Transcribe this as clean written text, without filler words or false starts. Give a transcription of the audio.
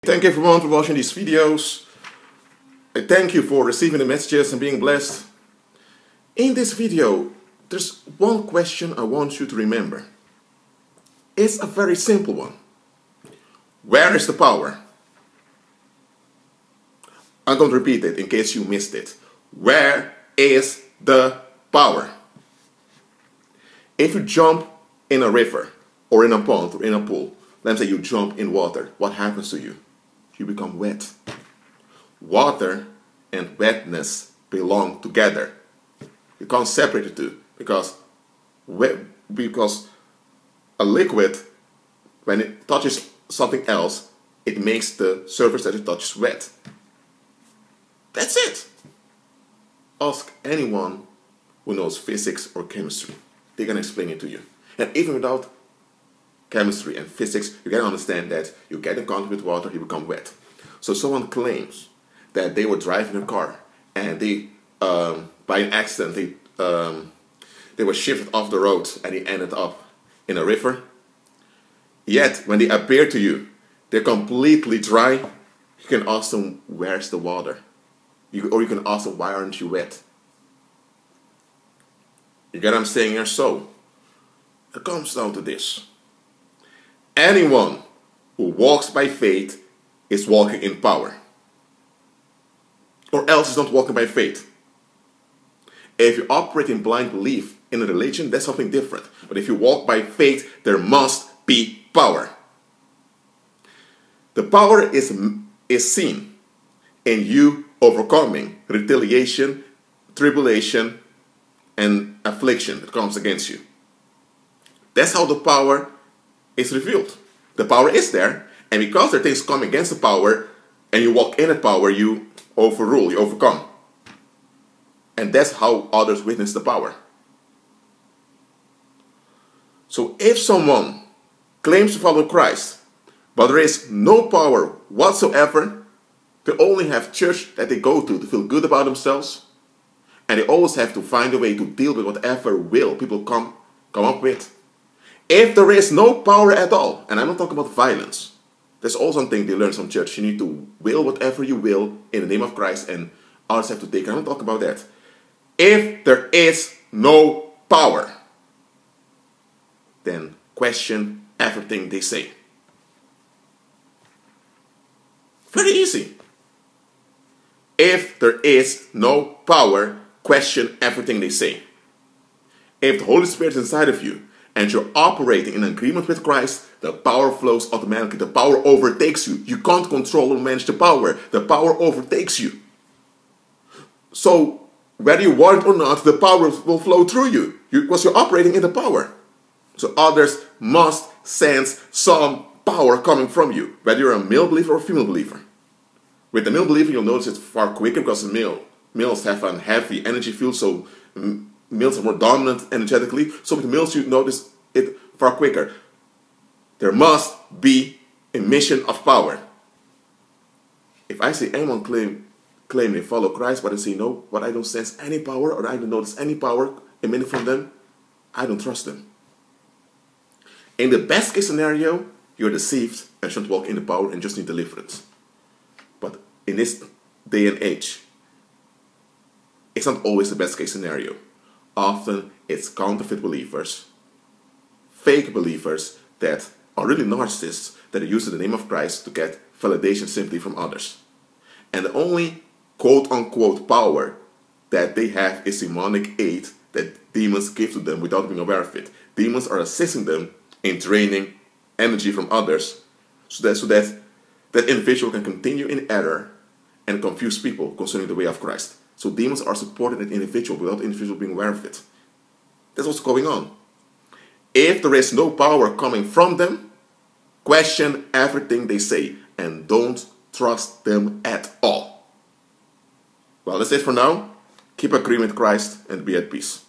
Thank you everyone for watching these videos. I thank you for receiving the messages and being blessed. In this video, there's one question I want you to remember. It's a very simple one. Where is the power? I'm going to repeat it in case you missed it. Where is the power? If you jump in a river or in a pond or in a pool, let's say you jump in water, what happens to you? You become wet. Water and wetness belong together. You can't separate the two because a liquid, when it touches something else, it makes the surface that it touches wet. That's it. Ask anyone who knows physics or chemistry. They can explain it to you. And even without chemistry and physics, you can understand that you get in contact with water, you become wet. So someone claims that they were driving a car and they, by an accident, they were shifted off the road and they ended up in a river. Yet, when they appear to you, they're completely dry. You can ask them, where's the water? Or you can ask them, why aren't you wet? You get what I'm saying here? So, it comes down to this. Anyone who walks by faith is walking in power. Or else is not walking by faith. If you operate in blind belief in a religion, that's something different. But if you walk by faith, there must be power. The power is seen in you overcoming retaliation, tribulation, and affliction that comes against you. That's how the power is revealed. The power is there, and because there are things come against the power, and you walk in the power, you overrule, you overcome. And that's how others witness the power. So if someone claims to follow Christ, but there is no power whatsoever, they only have church that they go to feel good about themselves, and they always have to find a way to deal with whatever will people come up with. If there is no power at all, and I'm not talking about violence, there's also something they learn from church. You need to will whatever you will in the name of Christ, and others have to take it. I'm not talking about that. If there is no power, then question everything they say. Very easy. If there is no power, question everything they say. If the Holy Spirit is inside of you and you're operating in agreement with Christ, the power flows automatically. The power overtakes you. You can't control or manage the power. The power overtakes you. So, whether you want it or not, the power will flow through you because you're operating in the power. So others must sense some power coming from you, whether you're a male believer or a female believer. With the male believer, you'll notice it's far quicker because males have a heavy energy field, so males are more dominant energetically. So with males, you notice it far quicker. There must be a mission of power. If I see anyone claim they follow Christ, but I say no, but I don't sense any power, or I don't notice any power emanating from them, I don't trust them. In the best case scenario, you're deceived and shouldn't walk in the power and just need deliverance. But in this day and age, it's not always the best case scenario. Often it's counterfeit believers, fake believers that are really narcissists that are using the name of Christ to get validation simply from others. And the only quote-unquote power that they have is demonic aid that demons give to them without being aware of it. Demons are assisting them in draining energy from others so that that individual can continue in error and confuse people concerning the way of Christ. So demons are supporting that individual without the individual being aware of it. That's what's going on. If there is no power coming from them, question everything they say and don't trust them at all. Well, that's it for now. Keep agreeing with Christ and be at peace.